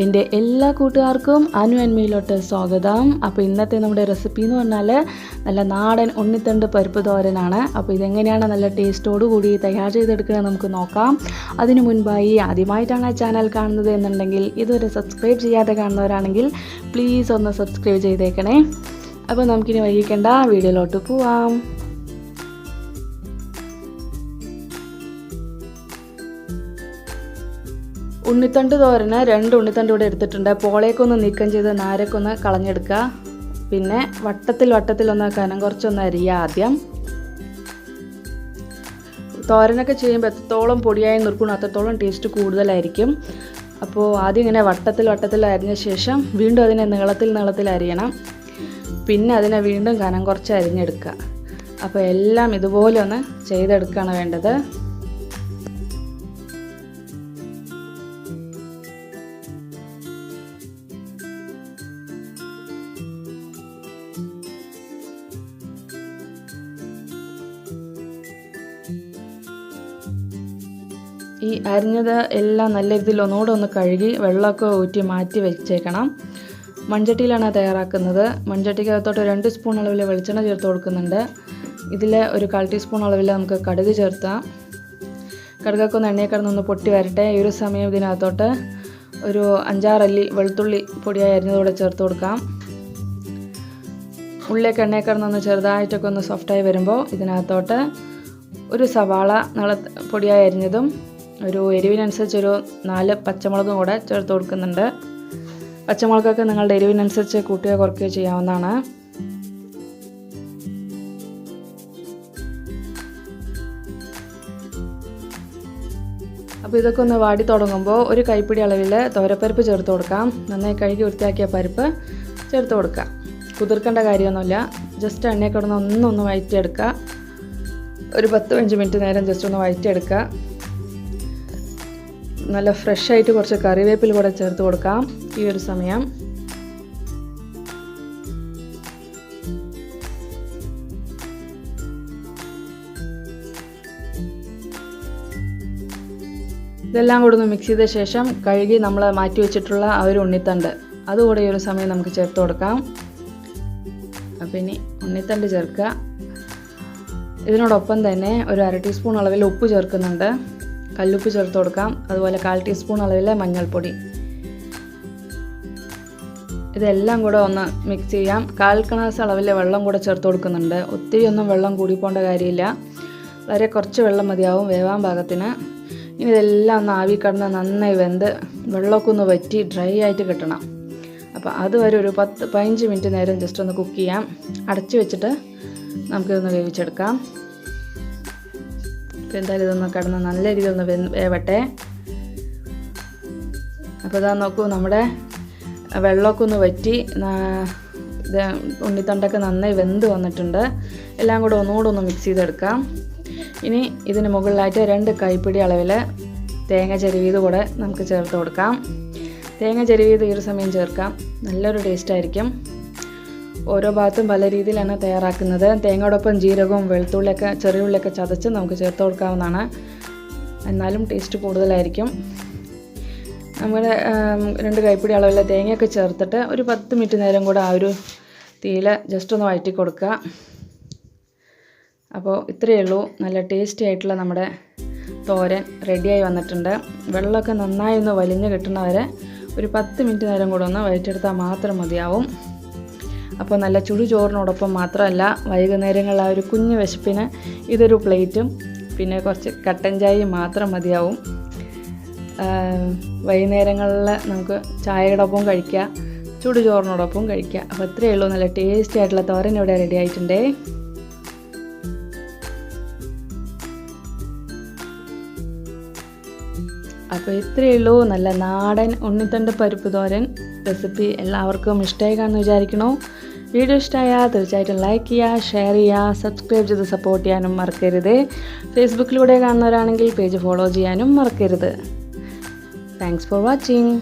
എൻ്റെ എല്ലാ കൂട്ടുകാർക്കും അനു അന്മയിലോട്ട് സ്വാഗതം. അപ്പോൾ ഇന്നത്തെ നമ്മുടെ റെസിപ്പി എന്ന് പറഞ്ഞാൽ നല്ല നാടൻ ഉണ്ണിത്തണ്ട് പരിപ്പ് തോരനാണ്. അപ്പോൾ ഇതെങ്ങനെയാണ് നല്ല ടേസ്റ്റോടു കൂടി തയ്യാർ ചെയ്തെടുക്കുന്നത് നമുക്ക് നോക്കാം. അതിനു മുൻപായി ആദ്യമായിട്ടാണ് ആ ചാനൽ കാണുന്നത് എന്നുണ്ടെങ്കിൽ ഇതുവരെ സബ്സ്ക്രൈബ് ചെയ്യാതെ കാണുന്നവരാണെങ്കിൽ പ്ലീസ് ഒന്ന് സബ്സ്ക്രൈബ് ചെയ്തേക്കണേ. അപ്പോൾ നമുക്കിനി വൈകിക്കേണ്ട വീഡിയോയിലോട്ട് പോവാം. ഉണ്ണിത്തണ്ട് തോരന് 2 ഉണ്ണിത്തണ്ട് ഇവിടെ എടുത്തിട്ടുണ്ട്. പോളയൊക്കെ നീക്കം ചെയ്ത് നാരൊക്കെ കളഞ്ഞെടുക്കുക. പിന്നെ വട്ടത്തിലൊന്ന് കനം കുറച്ചൊന്ന് അരിയുക. ആദ്യം തോരനൊക്കെ ചെയ്യുമ്പോൾ എത്രത്തോളം പൊടിയായി നുറുക്കണം അത്രത്തോളം ടേസ്റ്റ് കൂടുതലായിരിക്കും. അപ്പോൾ ആദ്യം ഇങ്ങനെ വട്ടത്തിൽ അരിഞ്ഞ ശേഷം വീണ്ടും അതിനെ നീളത്തിൽ അരിയണം. പിന്നെ അതിനെ വീണ്ടും കനം കുറച്ച് അരിഞ്ഞെടുക്കുക. അപ്പോൾ എല്ലാം ഇതുപോലെ ഒന്ന് ചെയ്തെടുക്കുകയാണ് വേണ്ടത്. ഈ അരിഞ്ഞത് എല്ലാം നല്ല രീതിയിൽ ഒന്നുകൂടെ കഴുകി വെള്ളമൊക്കെ ഊറ്റി മാറ്റി വെച്ചേക്കണം. മൺചട്ടിയിലാണ് തയ്യാറാക്കുന്നത്. മൺചട്ടിക്കകത്തോട്ട് 2 സ്പൂൺ അളവിൽ വെളിച്ചെണ്ണ ചേർത്ത് കൊടുക്കുന്നുണ്ട്. ഇതിൽ ഒരു 1/4 ടീസ്പൂൺ അളവിൽ നമുക്ക് കടുക് ചേർത്താം. കടുകൊക്കെ എണ്ണയിൽ കിടന്നൊന്ന് പൊട്ടി വരട്ടെ. ഈ ഒരു സമയം ഇതിനകത്തോട്ട് ഒരു 5-6 അല്ലി വെളുത്തുള്ളി പൊടിയായി അരിഞ്ഞതോടെ ചേർത്ത് കൊടുക്കാം. ഉള്ളിയൊക്കെ എണ്ണയിൽ കിടന്നൊന്ന് ചെറുതായിട്ടൊക്കെ ഒന്ന് സോഫ്റ്റായി വരുമ്പോൾ ഇതിനകത്തോട്ട് ഒരു സവാള പൊടിയായി അരിഞ്ഞതും ഒരു എരിവിനനുസരിച്ച് ഒരു 4 പച്ചമുളകും കൂടെ ചേർത്ത് കൊടുക്കുന്നുണ്ട്. പച്ചമുളകൊക്കെ നിങ്ങളുടെ എരിവിനനുസരിച്ച് കൂട്ടുകയോ കുറയ്ക്കുകയോ ചെയ്യാവുന്നതാണ്. അപ്പോൾ ഇതൊക്കെ ഒന്ന് വാടി തുടങ്ങുമ്പോൾ ഒരു കൈപ്പിടി അളവിൽ തോരപ്പരിപ്പ് ചേർത്ത് കൊടുക്കാം. നന്നായി കഴുകി വൃത്തിയാക്കിയ പരിപ്പ് ചേർത്ത് കൊടുക്കാം. കുതിർക്കേണ്ട കാര്യമൊന്നുമില്ല. ജസ്റ്റ് എണ്ണയിൽ കിടന്ന് ഒന്ന് വഴറ്റിയെടുക്കുക. ഒരു 10-15 മിനിറ്റ് നേരം ജസ്റ്റ് ഒന്ന് വഴറ്റിയെടുക്കുക. നല്ല ഫ്രഷായിട്ട് കുറച്ച് കറിവേപ്പില കൂടെ ചേർത്ത് കൊടുക്കാം. ഈ ഒരു സമയം ഇതെല്ലാം കൂടെ ഒന്ന് മിക്സ് ചെയ്ത ശേഷം കഴുകി നമ്മൾ മാറ്റി വെച്ചിട്ടുള്ള ആ ഒരു ഉണ്ണിത്തണ്ട് അതുകൂടെ ഈ ഒരു സമയം നമുക്ക് ചേർത്ത് കൊടുക്കാം. അപ്പം ഇനി ഉണ്ണിത്തണ്ട് ചേർക്കുക. ഇതിനോടൊപ്പം തന്നെ ഒരു 1/2 ടീസ്പൂൺ അളവിൽ ഉപ്പ് ചേർക്കുന്നുണ്ട്. കല്ലുപ്പ് ചേർത്ത് കൊടുക്കാം. അതുപോലെ 1/4 ടീസ്പൂൺ അളവിൽ മഞ്ഞൾപ്പൊടി. ഇതെല്ലാം കൂടെ ഒന്ന് മിക്സ് ചെയ്യാം. 1/4 ഗ്ലാസ് അളവിൽ വെള്ളം കൂടെ ചേർത്ത് കൊടുക്കുന്നുണ്ട്. ഒത്തിരി ഒന്നും വെള്ളം കൂടി പോകേണ്ട കാര്യമില്ല. വളരെ കുറച്ച് വെള്ളം മതിയാവും വേവാൻ പാകത്തിന്. ഇനി ഇതെല്ലാം ഒന്ന് ആവി കിടന്ന് നന്നായി വെന്ത് വെള്ളമൊക്കെ ഒന്ന് വറ്റി ഡ്രൈ ആയിട്ട് കിട്ടണം. അപ്പോൾ അതുവരെ ഒരു 10-15 മിനിറ്റ് നേരം ജസ്റ്റ് ഒന്ന് കുക്ക് ചെയ്യാം. അടച്ചു വെച്ചിട്ട് നമുക്കിതൊന്ന് വേവിച്ചെടുക്കാം. അപ്പോൾ എന്തായാലും ഇതൊന്ന് കിടന്ന് നല്ല രീതിയിൽ ഒന്ന് വേവട്ടെ. അപ്പോൾ ഇതാ നോക്കൂ, നമ്മുടെ വെള്ളമൊക്കെ ഒന്ന് വറ്റി ഇത് ഉണ്ണിത്തണ്ടൊക്കെ നന്നായി വെന്ത് വന്നിട്ടുണ്ട്. എല്ലാം കൂടെ ഒന്നുകൂടെ ഒന്ന് മിക്സ് ചെയ്തെടുക്കാം. ഇനി ഇതിന് മുകളിലായിട്ട് 2 കൈപ്പിടി അളവിൽ തേങ്ങ ചെരുവിയത് കൂടെ നമുക്ക് ചേർത്ത് കൊടുക്കാം. തേങ്ങ ചെരുവിയത് ഈ ഒരു സമയം ചേർക്കാം. നല്ലൊരു ടേസ്റ്റായിരിക്കും. ഓരോ ഭാഗത്തും പല രീതിയിലാണ് തയ്യാറാക്കുന്നത്. തേങ്ങയോടൊപ്പം ജീരകവും വെളുത്തുള്ളിയൊക്കെ ചെറിയ ഉള്ളിയൊക്കെ ചതച്ച് നമുക്ക് ചേർത്ത് കൊടുക്കാവുന്നതാണ്. എന്നാലും ടേസ്റ്റ് കൂടുതലായിരിക്കും. നമ്മുടെ 2 കൈപ്പിടി അളവിൽ തേങ്ങയൊക്കെ ചേർത്തിട്ട് ഒരു 10 മിനിറ്റ് നേരം കൂടെ ആ ഒരു തീയിൽ ജസ്റ്റ് ഒന്ന് വഴറ്റി കൊടുക്കുക. അപ്പോൾ ഇത്രയേ ഉള്ളൂ. നല്ല ടേസ്റ്റി ആയിട്ടുള്ള നമ്മുടെ തോരൻ റെഡിയായി വന്നിട്ടുണ്ട്. വെള്ളമൊക്കെ നന്നായി ഒന്ന് വലിഞ്ഞ് കിട്ടുന്നവരെ ഒരു 10 മിനിറ്റ് നേരം കൂടെ ഒന്ന് വഴറ്റിയെടുത്താൽ മാത്രം മതിയാവും. അപ്പോൾ നല്ല ചുടുചോറിനോടൊപ്പം മാത്രമല്ല വൈകുന്നേരങ്ങളിൽ ആ ഒരു കുഞ്ഞു വിശപ്പിന് ഇതൊരു പ്ലേറ്റും പിന്നെ കുറച്ച് കട്ടൻ ചായയും മാത്രം മതിയാവും. വൈകുന്നേരങ്ങളിൽ നമുക്ക് ചായയോടൊപ്പം കഴിക്കുക, ചുടുചോറിനോടൊപ്പം കഴിക്കുക. അപ്പോൾ ഇത്രയേ ഉള്ളൂ. നല്ല ടേസ്റ്റി ആയിട്ടുള്ള തോരൻ ഇവിടെ റെഡി ആയിട്ടുണ്ടേ. അപ്പോൾ ഇത്രയേ ഉള്ളൂ നല്ല നാടൻ ഉണ്ണിത്തണ്ട് പരിപ്പ് തോരൻ റെസിപ്പി. എല്ലാവർക്കും ഇഷ്ടമായി കാണുമെന്ന് വിചാരിക്കണോ? വീഡിയോ ഇഷ്ടമായാൽ തീർച്ചയായിട്ടും ലൈക്ക് ചെയ്യുക, ഷെയർ ചെയ്യുക, സബ്സ്ക്രൈബ് ചെയ്ത് സപ്പോർട്ട് ചെയ്യാനും മറക്കരുത്. ഫേസ്ബുക്കിലൂടെ കാണുന്നവരാണെങ്കിൽ പേജ് ഫോളോ ചെയ്യാനും മറക്കരുത്. Thanks for watching.